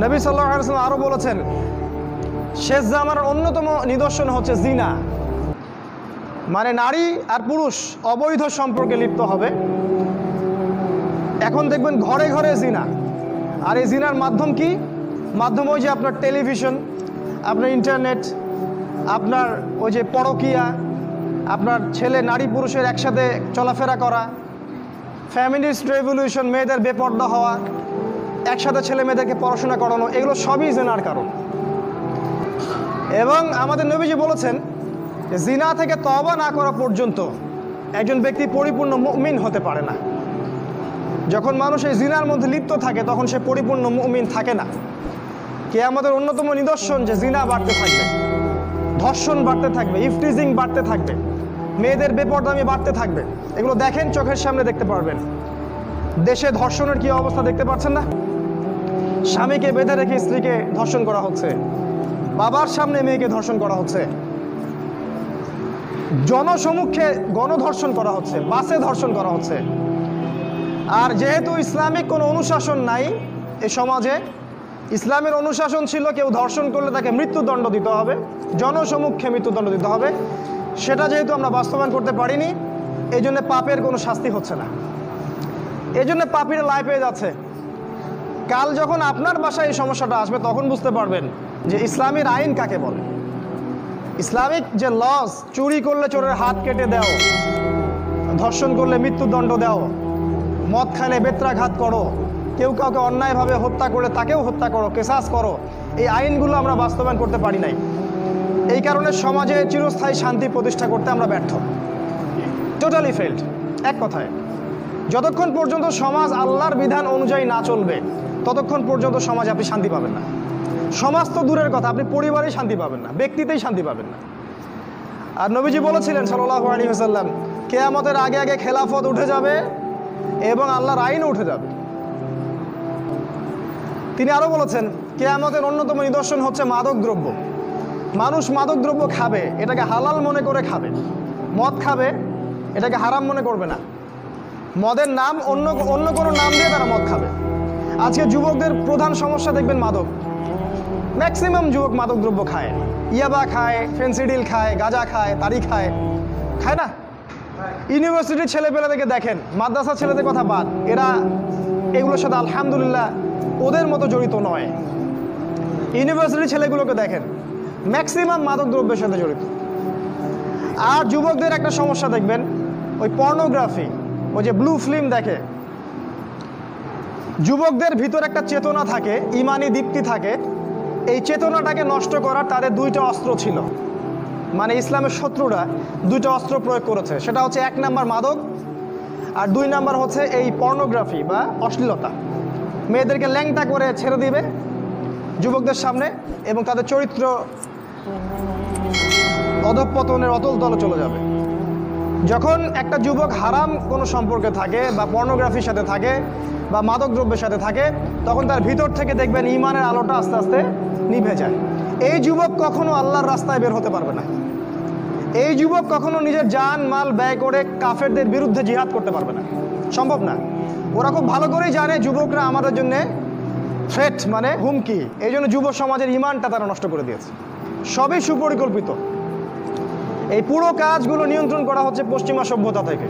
নবী সাল্লাল্লাহু আলাইহি ওয়াসাল্লাম আরও বলেছেন, শেষ জামানার অন্যতম নিদর্শন হচ্ছে জিনা, মানে নারী আর পুরুষ অবৈধ সম্পর্কে লিপ্ত হবে। এখন দেখবেন ঘরে ঘরে জিনা। আর এই জিনার মাধ্যম কি? মাধ্যম ওই যে আপনার টেলিভিশন, আপনার ইন্টারনেট, আপনার ওই যে পরকীয়া, আপনার ছেলে নারী পুরুষের একসাথে চলাফেরা করা, ফ্যামিলিস্ট রেভলিউশন, মেয়েদের বেপর্দা হওয়া, একসাথে ছেলে মেয়েদেরকে পড়াশোনা করানো, এগুলো সবই জিনার কারণ। এবং আমাদের নবীজি বলেছেন যে জিনা থেকে তওবা না করা পর্যন্ত একজন ব্যক্তি পরিপূর্ণ মুমিন হতে পারে না। যখন মানুষ এই জিনার মধ্যে লিপ্ত থাকে তখন সে পরিপূর্ণ মুমিন থাকে না। কিয়ামতের অন্যতম নিদর্শন যে জিনা বাড়তে থাকবে, ধর্ষণ বাড়তে থাকবে, ইফটিজিং বাড়তে থাকবে, মেয়েদের বেপরদামি বাড়তে থাকবে। এগুলো দেখেন, চোখের সামনে দেখতে পারবেন। দেশে ধর্ষণের কি অবস্থা দেখতে পাচ্ছেন না? স্বামীকে বেঁধে রেখে স্ত্রীকে ধর্ষণ করা হচ্ছে, বাবার সামনে মেয়েকে ধর্ষণ করা হচ্ছে, জনসমক্ষে গণধর্ষণ করা হচ্ছে, বাসে ধর্ষণ করা হচ্ছে। আর যেহেতু ইসলামিক কোনো অনুশাসন নাই এই সমাজে, ইসলামের অনুশাসন ছিল কেউ ধর্ষণ করলে তাকে মৃত্যুদণ্ড দিতে হবে, জনসমক্ষে মৃত্যুদণ্ড দিতে হবে, সেটা যেহেতু আমরা বাস্তবায়ন করতে পারিনি, এই জন্য পাপের কোনো শাস্তি হচ্ছে না। এই জন্য পাপীরা লাই পেয়ে যাচ্ছে। কাল যখন আপনার বাসায় এই সমস্যাটা আসবে তখন বুঝতে পারবেন যে ইসলামের আইন কাকে বলে। ইসলামিক যে লস, চুরি করলে চোরের হাত কেটে দাও, ধর্ষণ করলে মৃত্যুদণ্ড দাও, মদ খাইলে বেত্রাঘাত করো, কেউ কাউকে অন্যায়ভাবে হত্যা করলে তাকেও হত্যা করো, কেসাস করো, এই আইনগুলো আমরা বাস্তবায়ন করতে পারি নাই। এই কারণে সমাজে চিরস্থায়ী শান্তি প্রতিষ্ঠা করতে আমরা ব্যর্থ, টোটালি ফেল্ড। এক কথায়, যতক্ষণ পর্যন্ত সমাজ আল্লাহর বিধান অনুযায়ী না চলবে ততক্ষণ পর্যন্ত সমাজে আপনি শান্তি পাবেন না। সমাজ তো দূরের কথা, আপনি পরিবারেই শান্তি পাবেন না, ব্যক্তিতেই শান্তি পাবেন না। আর নবীজি বলেছিলেন সাল্লাল্লাহু আলাইহি ওয়াসাল্লাম, কিয়ামতের আগে আগে খেলাফত উঠে যাবে এবং আল্লাহর আইনও উঠে যাবে। তিনি আরও বলেছেন, কিয়ামতের অন্যতম নিদর্শন হচ্ছে মাদকদ্রব্য। মানুষ মাদকদ্রব্য খাবে, এটাকে হালাল মনে করে খাবে। মদ খাবে, এটাকে হারাম মনে করবে না। মদের নাম অন্য কোনো নাম দিয়ে তারা মদ খাবে। আজকে যুবকদের প্রধান সমস্যা দেখবেন মাদক। ম্যাক্সিমাম যুবক মাদকদ্রব্য খায়, ইয়াবা খায়, ফেন্সিডিল খায়, গাঁজা খায়, তারি খায়, খায় না? ইউনিভার্সিটির ছেলেপেলেদেরকে দেখেন, মাদ্রাসার ছেলেদের কথা বাদ, এরা এগুলোর সাথে আলহামদুলিল্লাহ ওদের মতো জড়িত নয়। ইউনিভার্সিটির ছেলেগুলোকে দেখেন, ম্যাক্সিমাম মাদকদ্রব্যের সাথে জড়িত। আর যুবকদের একটা সমস্যা দেখবেন, ওই পর্নোগ্রাফি, ওই যে ব্লু ফিল্ম দেখে। যুবকদের ভিতর একটা চেতনা থাকে, ইমানি দীপ্তি থাকে, এই চেতনাটাকে নষ্ট করার তাদের দুইটা অস্ত্র ছিল। মানে ইসলামের শত্রুরা দুইটা অস্ত্র প্রয়োগ করেছে, সেটা হচ্ছে 1 নাম্বার মাদক, আর 2 নাম্বার হচ্ছে এই পর্নোগ্রাফি বা অশ্লীলতা। মেয়েদেরকে ল্যাংটা করে ছেড়ে দিবে যুবকদের সামনে এবং তাদের চরিত্র অধঃপতনের অতল তলে চলে যাবে। যখন একটা যুবক হারাম কোনো সম্পর্কে থাকে বা পর্নোগ্রাফির সাথে থাকে বা মাদকদ্রব্যের সাথে থাকে, তখন তার ভিতর থেকে দেখবেন ঈমানের আলোটা আস্তে আস্তে নিভে যায়। এই যুবক কখনো আল্লাহর রাস্তায় বের হতে পারবে না। এই যুবক কখনো নিজের জান মাল ব্যয় করে কাফেরদের বিরুদ্ধে জিহাদ করতে পারবে না, সম্ভব না। ওরা খুব ভালো করেই জানে যুবকরা আমাদের জন্য থ্রেট, মানে হুমকি। এই জন্য যুব সমাজের ইমানটা তারা নষ্ট করে দিয়েছে। সবই সুপরিকল্পিত। এই পুরো কাজগুলো নিয়ন্ত্রণ করা হচ্ছে পশ্চিমা সভ্যতা থেকে।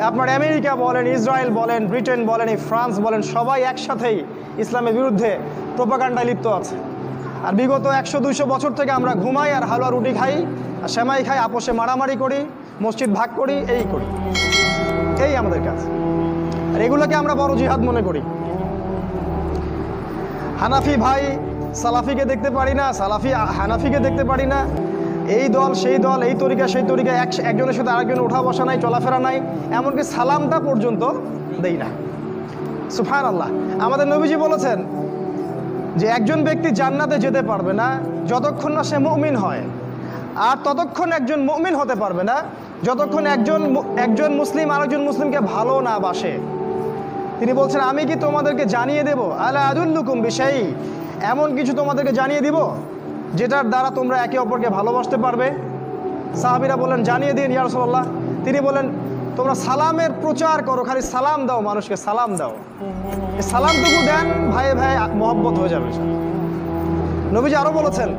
আপনার আমেরিকা বলেন, ইসরায়েল বলেন, ব্রিটেন বলেন, এই ফ্রান্স বলেন, সবাই একসাথেই ইসলামের বিরুদ্ধে প্রোপাগান্ডায় লিপ্ত আছে। আর বিগত 100-200 বছর থেকে আমরা ঘুমাই আর হালুয়া রুটি খাই আর সেমাই খাই, আপোষে মারামারি করি, মসজিদ ভাগ করি, এই করি, এই আমাদের কাজ। আর এগুলোকে আমরা বড় জিহাদ মনে করি। হানাফি ভাই সালাফিকে দেখতে পারি না, সালাফি হানাফিকে দেখতে পারি না, এই দল সেই দল, এই তরিকা সেই তরিকা, একজনের সাথে আরেকজন ওঠা বসা নাই, চলাফেরা নাই, এমনকি সালামটা পর্যন্ত দেই না। সুবহানাল্লাহ। আমাদের নবীজি বলেছেন যে একজন ব্যক্তি জান্নাতে যেতে পারবে না যতক্ষণ না সে মুমিন হয়, আর ততক্ষণ একজন মুমিন হতে পারবে না যতক্ষণ একজন মুসলিম আরেকজন মুসলিমকে ভালো না বাসে। তিনি বলছেন, আমি কি তোমাদেরকে জানিয়ে দেব, আলা আদুল্লুকুম বিশাই, এমন কিছু তোমাদেরকে জানিয়ে দিব যেটার দ্বারা তোমরা একে অপরকে ভালোবাসতে পারবে? সাহাবীরা বললেন, জানিয়ে দিন ইয়া রাসূলুল্লাহ। তিনি বলেন, তোমরা সালামের প্রচার করো, খালি সালাম দাও, মানুষকে সালাম দাও। এই সালামটুকু দেন, ভাই ভাই মহব্বত হয়ে যাবে। নবীজি আরো বলেছেন,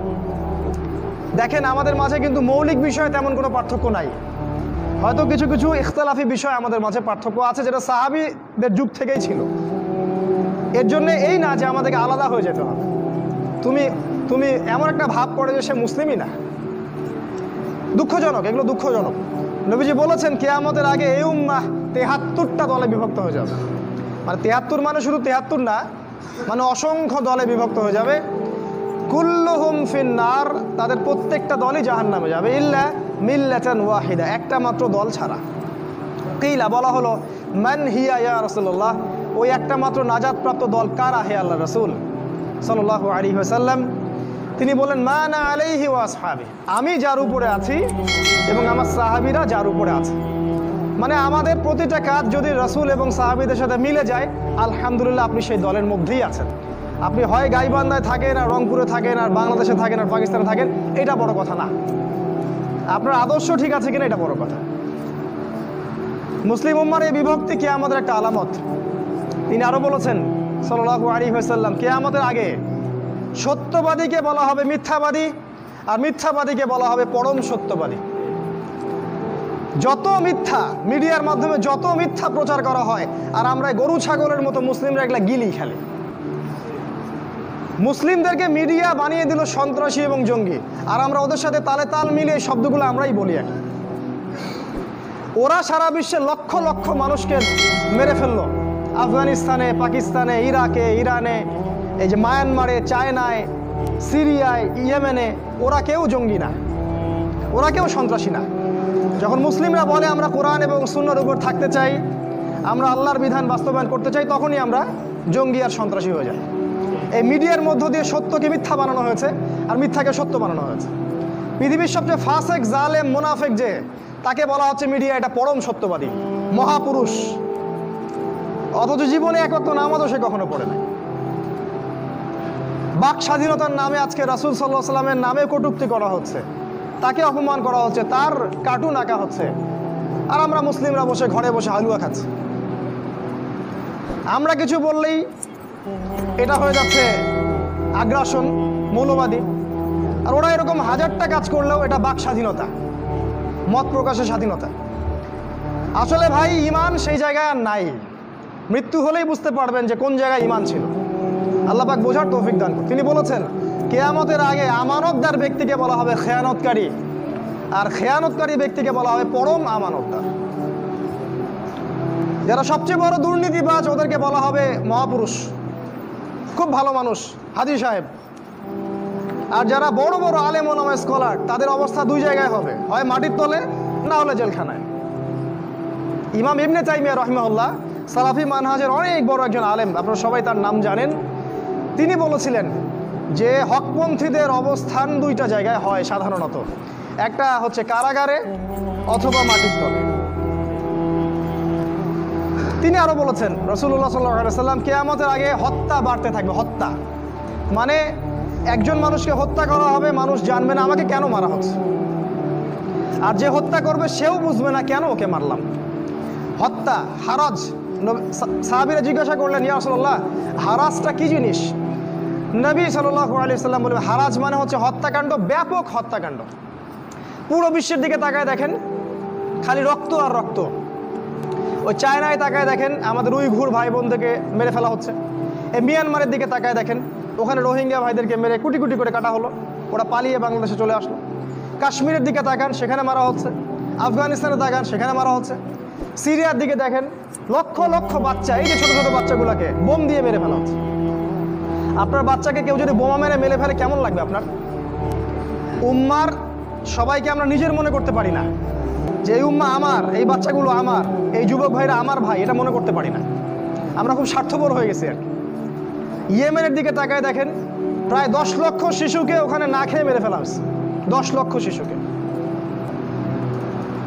দেখেন আমাদের মাঝে কিন্তু মৌলিক বিষয়ে তেমন কোনো পার্থক্য নাই, হয়তো কিছু কিছু ইখতিলাফি বিষয় আমাদের মাঝে পার্থক্য আছে, যেটা সাহাবীদের যুগ থেকেই ছিল। এর জন্য এই না যে আমাদেরকে আলাদা হয়ে যেতে হবে, তুমি এমন একটা ভাব করে যে সে মুসলিমই না। দুঃখজনক, এগুলো দুঃখজনক। নবীজি বলেছেন কিয়ামতের আগে এই উম্মাহ ৭৩টা দলে বিভক্ত হয়ে যাবে। মানে ৭৩ মানে শুধু ৭৩ না, মানে অসংখ্য দলে বিভক্ত হয়ে যাবে। কুল্লুহুম ফিন্নার, তাদের প্রত্যেকটা দলই জাহান্নামে যাবে, ইল্লা মিল্লাতান ওয়াহিদা, একটা মাত্র দল ছাড়া। কিলা, বলা হলো মান হিয়া ইয়া রাসূলুল্লাহ, ওই একটা মাত্র নাজাতপ্রাপ্ত দল কারা হে আল্লাহ রাসূল সাল্লাল্লাহু আলাইহি ওয়াসাল্লাম? তিনি বলেন মা আনা আলাইহি ওয়া আসহাবি, আমি যার উপরে আছি এবং আমার সাহাবীরা যার উপরে আছে। মানে আমাদের প্রতিটা কাজ যদি রাসূল এবং সাহাবীদের সাথে মিলে যায়, আলহামদুলিল্লাহ আপনি সেই দলের মধ্যেই আছেন। আপনি হয় গাইবান্ধায় থাকেন, আর রংপুরে থাকেন, আর বাংলাদেশে থাকেন, আর পাকিস্তানে থাকেন, এটা বড় কথা না। আপনার আদর্শ ঠিক আছে কিনা এটা বড় কথা। মুসলিম উম্মার এই বিভক্তি কিয়ামতের একটা আলামত। তিনি আরো বলেছেন সাল্লাল্লাহু আলাইহি ওয়াসাল্লাম, কিয়ামতের আগে সত্যবাদীকে বলা হবে মিথ্যাবাদী, আর মিথ্যাবাদীকে বলা হবে পরম সত্যবাদী। যত মিথ্যা মিডিয়ার মাধ্যমে যত মিথ্যা প্রচার করা হয়, আর আমরা গরু ছাগলের মতো মুসলিমরা এগুলা গিলি খেলে। মুসলিমদেরকে মিডিয়া বানিয়ে দিল সন্ত্রাসী এবং জঙ্গি, আর আমরা ওদের সাথে তালে তাল মিলিয়ে শব্দগুলো আমরাই বলি। আর ওরা সারা বিশ্বে লক্ষ লক্ষ মানুষকে মেরে ফেললো, আফগানিস্তানে, পাকিস্তানে, ইরাকে, ইরানে, এই যে মায়ানমারে, চায়নায়, সিরিয়ায়, ইয়েমেনে। ওরা কেউ জঙ্গি না, ওরা কেউ সন্ত্রাসী না। যখন মুসলিমরা বলে আমরা কোরআন এবং সুন্নাহর উপর থাকতে চাই, আমরা আল্লাহর বিধান বাস্তবায়ন করতে চাই, তখনই আমরা জঙ্গি আর সন্ত্রাসী হয়ে যাই। এই মিডিয়ার মধ্য দিয়ে সত্যকে মিথ্যা বানানো হয়েছে, আর মিথ্যাকে সত্য বানানো হয়েছে। পৃথিবীর সবচেয়ে ফাসেক, জালেম, মুনাফেক যে, তাকে বলা হচ্ছে মিডিয়া এটা পরম সত্যবাদী, মহাপুরুষ। অথচ জীবনে এক ওয়াক্ত নামাজও সে কখনো পড়ে নাই। বাক স্বাধীনতার নামে আজকে রাসূল সাল্লাল্লাহু আলাইহি ওয়াসাল্লামের নামে কটূক্তি করা হচ্ছে, তাকে অপমান করা হচ্ছে, তার কার্টুন আঁকা হচ্ছে, আর আমরা মুসলিমরা বসে ঘরে বসে হালুয়া খাচ্ছি। আমরা কিছু বললেই এটা হয়ে যাচ্ছে আগ্রাসন, মৌলবাদী। আর ওরা এরকম হাজারটা কাজ করলেও এটা বাক স্বাধীনতা, মত প্রকাশের স্বাধীনতা। আসলে ভাই ঈমান সেই জায়গায় আর নাই। মৃত্যু হলেই বুঝতে পারবেন যে কোন জায়গায় ঈমান ছিল। আল্লাহ পাক বোঝার তৌফিক দান করুন। তিনি বলেছেন কিয়ামতের আগে আমানতদার ব্যক্তিকে বলা হবে খেয়ানতকারী, আর খেয়ানতকারী ব্যক্তিকে বলা হবে পরম আমানতদার। যারা সবচেয়ে বড় দুর্নীতিবাজ ওদেরকে বলা হবে মহাপুরুষ, খুব ভালো মানুষ, হাজী সাহেব। আর যারা বড় বড় আলেম ওলামা স্কলার, তাদের অবস্থা দুই জায়গায় হবে, হয় মাটির তলে, না হলে জেলখানায়। ইমাম ইবনে তাইমিয়া রাহিমাহুল্লাহ সালাফি মানহাজের অনেক বড় একজন আলেম, আপনারা সবাই তার নাম জানেন। তিনি বলেছিলেন যে হকপন্থীদের অবস্থান দুইটা জায়গায় হয় সাধারণত, একটা হচ্ছে কারাগারে অথবা মাটির তলে। তিনি আরো বলেছেন রাসূলুল্লাহ সাল্লাল্লাহু আলাইহি ওয়াসাল্লাম, কিয়ামতের আগে হত্যা বাড়তে থাকবে। হত্যা মানে একজন মানুষকে হত্যা করা হবে, মানুষ জানবে না আমাকে কেন মারা হচ্ছে, আর যে হত্যা করবে সেও বুঝবে না কেন ওকে মারলাম। হত্যা, হারাজ। সাহাবীরা জিজ্ঞাসা করলেন ইয়া রাসূলুল্লাহ, হারাজটা কি জিনিস? নবী সাল্লাল্লাহু আলাইহি ওয়াসাল্লাম বললেন হারাজ মানে হচ্ছে হত্যাকাণ্ড, ব্যাপক হত্যাকাণ্ড। পুরো বিশ্বের দিকে তাকায় দেখেন, খালি রক্ত আর রক্ত। ওই চায়নায় তাকায় দেখেন, আমাদের উইঘুর ভাই বোনদেরকে মেরে ফেলা হচ্ছে। এই মিয়ানমারের দিকে তাকায় দেখেন, ওখানে রোহিঙ্গা ভাইদেরকে মেরে কুটি কুটি করে কাটা হলো, ওরা পালিয়ে বাংলাদেশে চলে আসলো। কাশ্মীরের দিকে তাকান, সেখানে মারা হচ্ছে। আফগানিস্তানে তাকান, সেখানে মারা হচ্ছে। সিরিয়ার দিকে দেখেন, লক্ষ লক্ষ বাচ্চা, এই যে ছোট ছোট বাচ্চাগুলোকে বোম দিয়ে মেরে ফেলা হচ্ছে। আপনার বাচ্চাকে কেউ যদি বোমা মেরে ফেলে কেমন লাগবে আপনার? উম্মার সবাইকে আমরা নিজের মনে করতে পারি না যে এই উম্মা আমার, এই বাচ্চাগুলো আমার, এই যুবক ভাইরা আমার ভাই, এটা মনে করতে পারি না। আমরা খুব স্বার্থপর হয়ে গেছি আর কি। ইয়েমেনের দিকে তাকায় দেখেন, প্রায় 10 লক্ষ শিশুকে ওখানে না খেয়ে মেরে ফেলা হয়েছে। 10 লক্ষ শিশুকে।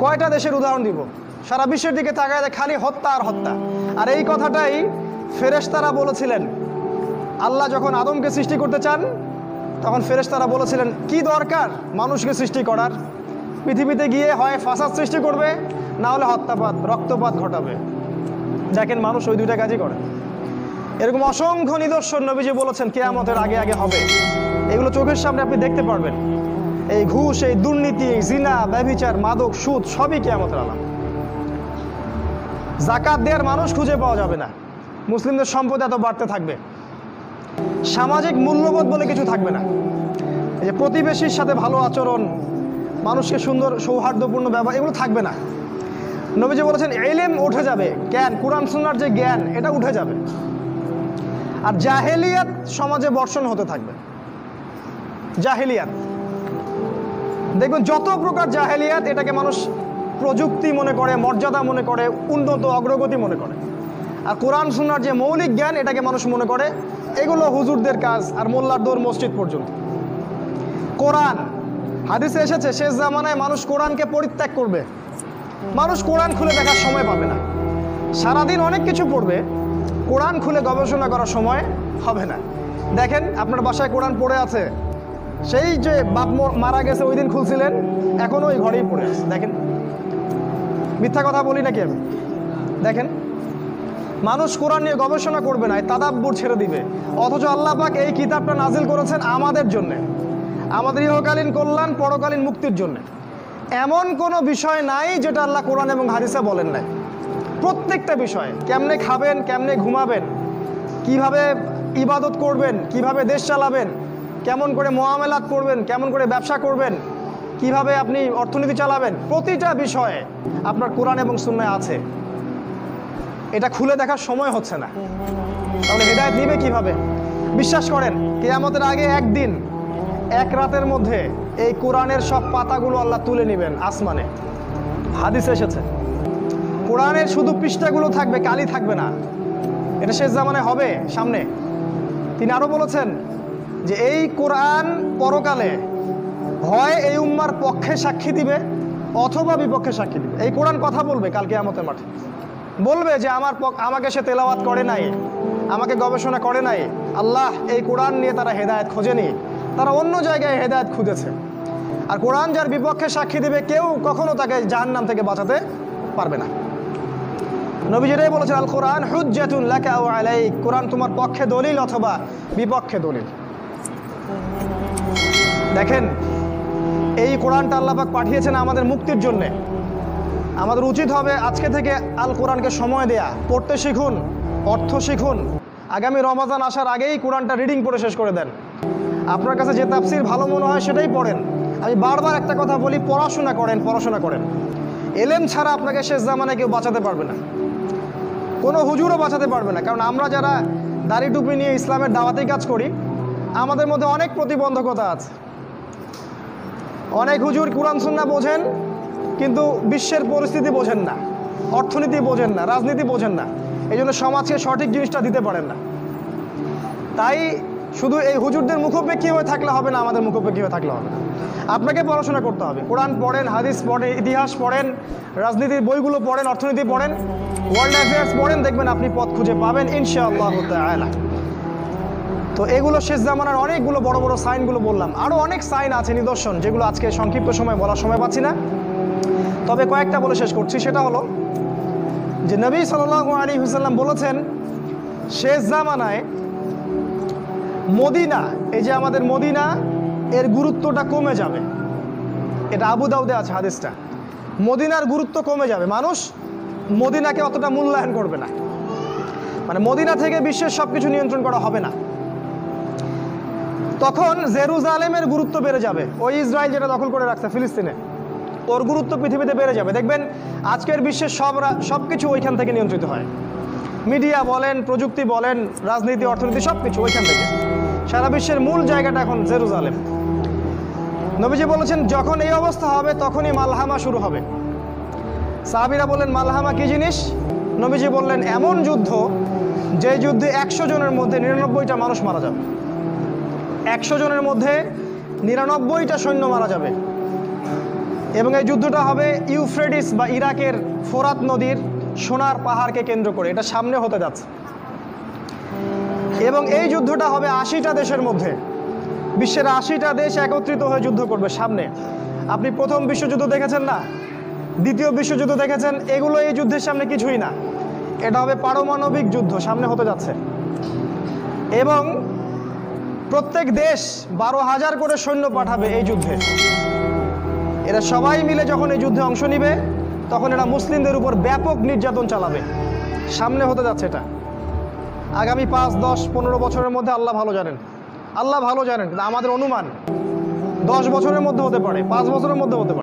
কয়টা দেশের উদাহরণ দিব? সারা বিশ্বের দিকে তাকায় দেখ, খালি হত্যা আর হত্যা। আর এই কথাটাই ফেরেশতারা বলেছিলেন। আল্লাহ যখন আদমকে সৃষ্টি করতে চান, তখন ফেরেশতারা বলেছিলেন কি দরকার মানুষকে সৃষ্টি করার? পৃথিবীতে গিয়ে হয় ফাসাদ সৃষ্টি করবে, না হলে হত্যাপাত, রক্তপাত ঘটাবে। দেখেন মানুষ ওই দুইটা কাজই করে। এরকম অসংখ্য নিদর্শন নবীজি বলেছেন কিয়ামতের আগে আগে হবে। এগুলো চোখের সামনে আপনি দেখতে পারবেন। এই ঘুষ, এই দুর্নীতি, এই জিনা, ব্যভিচার, মাদক, সুদ সবই কিয়ামতের আলামত। যাকাত দেওয়ার মানুষ খুঁজে পাওয়া যাবে না। মুসলিমদের সম্পদ এত বাড়তে থাকবে। সামাজিক মূল্যবোধ বলে কিছু থাকবে না। এই যে প্রতিবেশীর সাথে ভালো আচরণ, মানুষকে সুন্দর সৌহার্দ্যপূর্ণ ব্যবহার, এগুলো থাকবে না। নবীজি বলেছেন ইলম উঠে যাবে, জ্ঞান, কোরআন সুন্নাহর যে জ্ঞান এটা উঠে যাবে। আর জাহেলিয়াত সমাজে বর্ষণ হতে থাকবে। জাহেলিয়াত দেখবেন যত প্রকার জাহেলিয়াত, এটাকে মানুষ প্রযুক্তি মনে করে, মর্যাদা মনে করে, উন্নত অগ্রগতি মনে করে। আর কোরআন সুন্নাহর যে মৌলিক জ্ঞান, এটাকে মানুষ মনে করে এগুলো হুজুরদের কাজ আর মোল্লার দৌড় মসজিদ পর্যন্ত। কোরআন হাদিসে এসেছে শেষ জামানায় মানুষ কোরআনকে পরিত্যাগ করবে। মানুষ কোরআন খুলে দেখার সময় পাবে না। সারাদিন অনেক কিছু পড়বে, কোরআন খুলে গবেষণা করার সময় হবে না। দেখেন আপনার বাসায় কোরআন পড়ে আছে, সেই যে বাপ মারা গেছে ওই দিন খুলছিলেন, এখনো ওই ঘরেই পড়ে আছে। দেখেন, মিথ্যা কথা বলি নাকি আমি? দেখেন, মানুষ কোরআন নিয়ে গবেষণা করবে না, তাদাব্বুর ছেড়ে দিবে। অথচ আল্লাহ পাক এই কিতাবটা নাজিল করেছেন আমাদের জন্য, আমাদের ইহকালীন কল্যাণ, পরকালীন মুক্তির জন্য। এমন কোনো বিষয় নাই যেটা আল্লাহ কোরআন এবং হাদিসে বলেন নাই। প্রত্যেকটা বিষয়, কেমনে খাবেন, কেমনে ঘুমাবেন, কিভাবে ইবাদত করবেন, কিভাবে দেশ চালাবেন, কেমন করে মুআমালাত করবেন, কেমন করে ব্যবসা করবেন, কিভাবে আপনি অর্থনীতি চালাবেন, প্রতিটা বিষয়ে আপনার কোরআন এবং সুন্নাহ আছে। এটা খুলে দেখার সময় হচ্ছে না। তাহলে হেদায়েত নিবে কিভাবে? বিশ্বাস করেন কিয়ামতের আগে একদিন, এক রাতের মধ্যে এই কোরআনের সব পাতাগুলো আল্লাহ তুলে নেবেন আসমানে। হাদিসে এসেছে কোরআনের শুধু পৃষ্ঠাগুলো থাকবে, কালি থাকবে না। এটা শেষ জামানায় হবে সামনে। তিনি আরো বলেছেন যে এই কোরআন পরকালে হয় এই উম্মার পক্ষে সাক্ষী দিবে অথবা বিপক্ষে সাক্ষী দিবে। এই কোরআন কথা বলবে কাল কিয়ামতের মাঠে, বলবে যে আমাকে সে তেলাওয়াত করে নাই, আমাকে গবেষণা করে নাই। আল্লাহ এই কোরআন নিয়ে তারা হেদায়েত খোঁজেনি, তারা অন্য জায়গায় হেদায়েত খুঁজেছে। আর কোরআন যার বিপক্ষে সাক্ষী দিবে, কেউ কখনো তাকে জাহান্নাম থেকে বাঁচাতে পারবে না। নবীজি এটাই বলেছেন, আল কোরআন হুজ্জাতুন লাকা ওয়া আলাইক, কোরআন তোমার পক্ষে দলিল অথবা বিপক্ষে দলিল। দেখেন, এই কোরআনটা আল্লাহ পাক পাঠিয়েছেন আমাদের মুক্তির জন্য। আমাদের উচিত হবে আজকে থেকে আল কোরআনকে সময় দেয়া, পড়তে শিখুন, অর্থ শিখুন। আগামী রমাজান আসার আগেই কোরআনটা রিডিং পড়ে শেষ করে দেন। আপনার কাছে যে তাফসির ভালো মনে হয় সেটাই পড়েন। আমি বারবার একটা কথা বলি, পড়াশোনা করেন, পড়াশোনা করেন। এলেম ছাড়া আপনাকে শেষ জামানায় কেউ বাঁচাতে পারবে না, কোনো হুজুরও বাঁচাতে পারবে না। কারণ আমরা যারা দাড়ি টুপি নিয়ে ইসলামের দাওয়াতি কাজ করি, আমাদের মধ্যে অনেক প্রতিবন্ধকতা আছে। অনেক হুজুর কোরআন সুন্নাহ বোঝেন, কিন্তু বিশ্বের পরিস্থিতি বোঝেন না, অর্থনীতি বোঝেন না, রাজনীতি বোঝেন না। এই জন্য সমাজকে সঠিক জিনিসটা দিতে পারেন না। তাই শুধু এই হুজুরদের মুখোপেক্ষী হয়ে থাকলে হবে না, আমাদের মুখোপেক্ষী হয়ে থাকলে হবে না। আপনাকে পড়াশোনা করতে হবে। কোরআন পড়েন, হাদিস পড়েন, ইতিহাস পড়েন, রাজনীতির বইগুলো পড়েন, অর্থনীতি পড়েন, ওয়ার্ল্ড অ্যাফেয়ার্স পড়েন, দেখবেন আপনি পথ খুঁজে পাবেন ইনশাআল্লাহ তাআলা। তো এগুলো শেষ জামানার অনেকগুলো বড় বড় সাইনগুলো বললাম। আরও অনেক সাইন আছে, নিদর্শন, যেগুলো আজকে সংক্ষিপ্ত সময় বলার সময় পাচ্ছি না। তবে কয়েকটা বলে শেষ করছি। সেটা হলো যে নবী সাল্লাল্লাহু আলাইহি ওয়াসাল্লাম বলেছেন শেষ জামানায় মদিনা, এই যে আমাদের মদিনা, এর গুরুত্বটা কমে যাবে। এটা আবু দাউদে আছে হাদিসটা। মদিনার গুরুত্ব কমে যাবে, মানুষ মদিনাকে অতটা মূল্যায়ন করবে না। মানে মদিনা থেকে বিশ্বের সব কিছু নিয়ন্ত্রণ করা হবে না। তখন জেরুজালেমের গুরুত্ব বেড়ে যাবে। ওই ইসরায়েল যেটা দখল করে রাখছে ফিলিস্তিনে, ওর গুরুত্ব পৃথিবীতে বেড়ে যাবে। দেখবেন আজকের বিশ্বের সব কিছু ওইখান থেকে নিয়ন্ত্রিত হয়। মিডিয়া বলেন, প্রযুক্তি বলেন, রাজনীতি, অর্থনীতি, সব কিছু ওইখান থেকে। সারা বিশ্বের মূল জায়গাটা এখন জেরুজালেম। নবীজি বলেছেন যখন এই অবস্থা হবে তখনই মালহামা শুরু হবে। সাহাবীরা বললেন মালহামা কি জিনিস? নবীজি বললেন এমন যুদ্ধ যে যুদ্ধে 100 জনের মধ্যে 99টা মানুষ মারা যাবে। 100 জনের মধ্যে 99টা সৈন্য মারা যাবে। এবং এই যুদ্ধটা হবে ইউফ্রেটিস বা ইরাকের ফোরাত নদীর সোনার পাহাড়কে কেন্দ্র করে। এটা সামনে হতে যাচ্ছে। এবং এই যুদ্ধটা হবে 80টা দেশের মধ্যে। বিশ্বের 80টা দেশ একত্রিত হয়ে যুদ্ধ করবে সামনে। আপনি প্রথম বিশ্বযুদ্ধ দেখেছেন না? দ্বিতীয় বিশ্বযুদ্ধ দেখেছেন, এগুলো এই যুদ্ধের সামনে কিছুই না। এটা হবে পারমাণবিক যুদ্ধ, সামনে হতে যাচ্ছে। এবং প্রত্যেক দেশ 12,000 করে সৈন্য পাঠাবে এই যুদ্ধে। এরা সবাই মিলে যখন এই যুদ্ধে অংশ নিবে, তখন এরা মুসলিমদের উপর ব্যাপক নির্যাতন চালাবে। সামনে হতে যাচ্ছে এটা। আগামী 5, 10, 15 বছরের মধ্যে আল্লাহ ভালো জানেন, আল্লাহ ভালো জানেন। কিন্তু আমাদের অনুমান 10 বছরের মধ্যে হতে পারে, 5 বছরের মধ্যে হতে পারে।